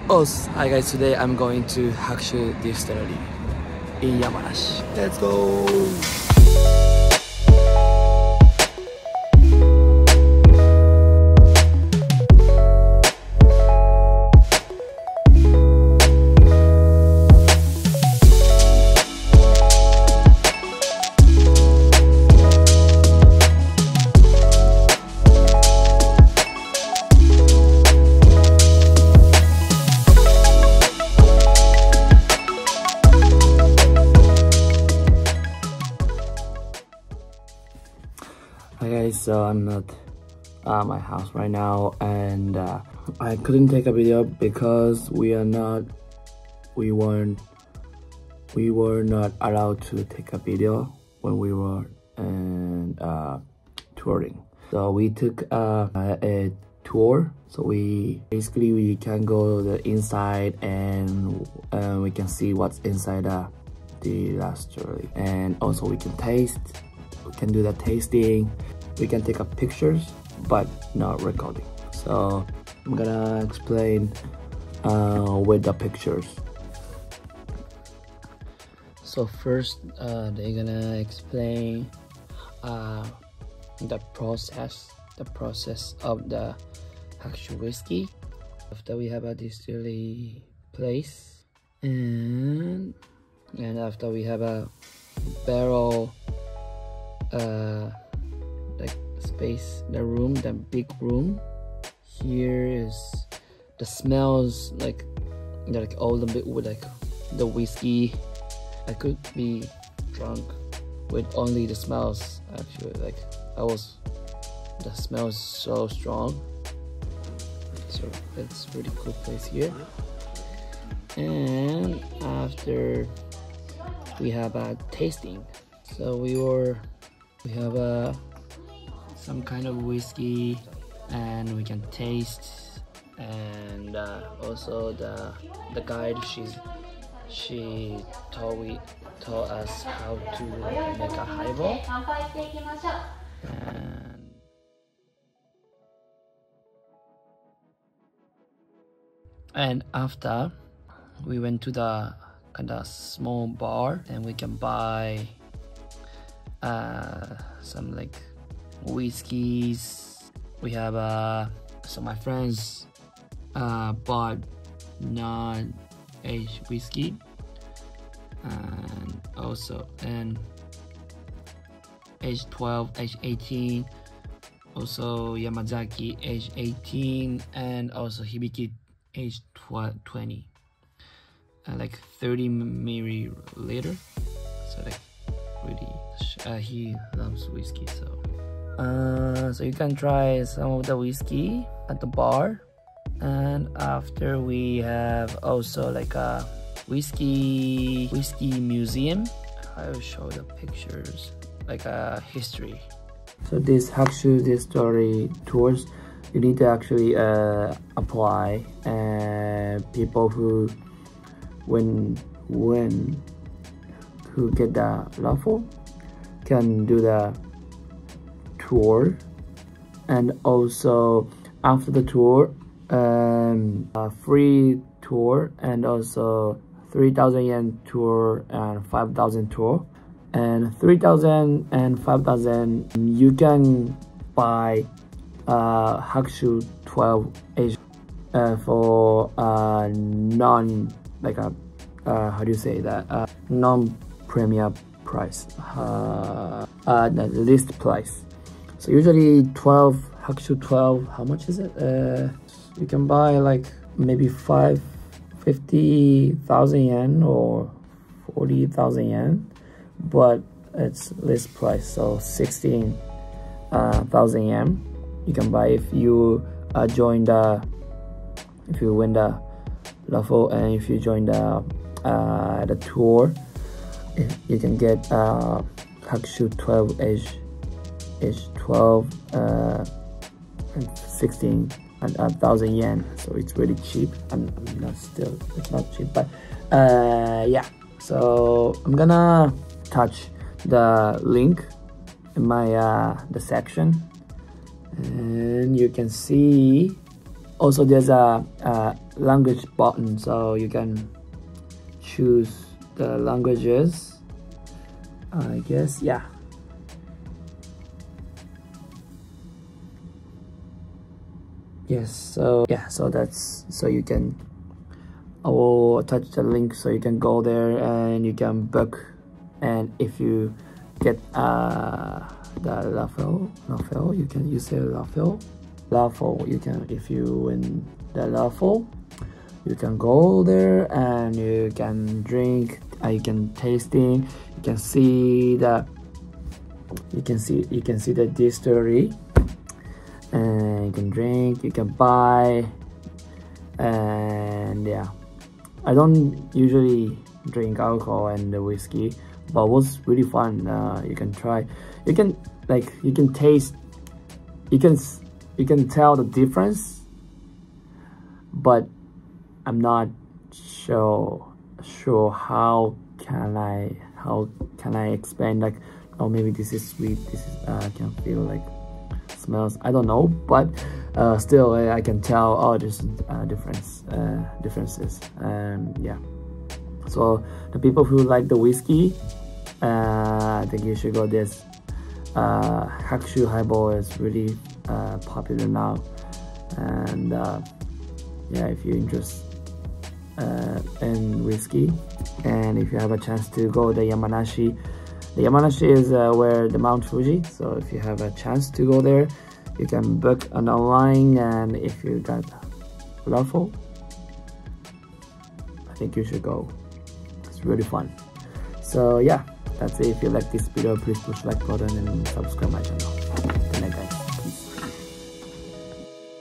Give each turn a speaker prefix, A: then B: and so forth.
A: Oh, hi guys, today I'm going to Hakushu distillery in Yamanashi. Let's go! Hi guys, so I'm at my house right now, and I couldn't take a video because we were not allowed to take a video when we were touring. So we took a tour. So we can go the inside, and we can see what's inside the distillery, and also we can taste. We can do the tasting. We can take up pictures, but not recording. So I'm gonna explain with the pictures. So first, they're gonna explain the process of the Hakushu whiskey. After we have a distillery place, and after we have a barrel, like space, the big room. Here is the smells, like all the bit with like the whiskey. I could be drunk with only the smells. Actually, like the smell is so strong. So it's a pretty cool place here. And after we have a tasting. So we have some kind of whiskey, and we can taste. And also the guide, she told us how to make a highball. And after we went to the kind of small bar, and we can buy some like whiskeys. We have so my friends bought non-aged whiskey, and also age 12, age 18, also Yamazaki age 18, and also Hibiki age 20, like 30 milliliter. So like really, he loves whiskey, so you can try some of the whiskey at the bar. And after we have also like a whiskey museum. I will show the pictures, like a history. So this Hakushu distillery tours, you need to actually apply, and people who get the raffle can do the tour. And also after the tour, a free tour, and also 3,000 yen tour and 5,000 tour. And 3,000 and 5,000 you can buy Hakushu 12 age for non, like a how do you say that, non-premier price, the list price. So usually 12 Hakushu 12, how much is it? You can buy like maybe 50,000 yen or 40,000 yen, but it's list price, so 16,000 yen you can buy if you win the raffle, and if you join the tour. You can get Hakushu 12 age 12 and 16,000 yen, so it's really cheap. It's not cheap, but yeah. So I'm gonna touch the link in my the section, and you can see also there's a language button, so you can choose the languages, I guess. Yeah, yes. So yeah, so that's, so you can, I will attach the link so you can go there and you can book. And if you get the raffle, you can use the raffle, you can, if you win the raffle, you can go there and you can drink, you can tasting, you can see the, you can see the distillery, and you can drink, you can buy. And yeah, I don't usually drink alcohol and the whiskey, but it was really fun. You can try, you can taste, you can tell the difference, but I'm not sure how can I explain, like, oh, maybe this is sweet, this is I can feel like smells, I don't know, but still I can tell, oh, there's differences. Yeah, so the people who like the whiskey, I think you should go this. Hakushu highball is really popular now, and yeah, if you're interested in whiskey, and if you have a chance to go the Yamanashi is where the Mount Fuji, so if you have a chance to go there, you can book an online, and if you got raffle, I think you should go. It's really fun. So yeah, that's it. If you like this video, please push like button and subscribe my channel.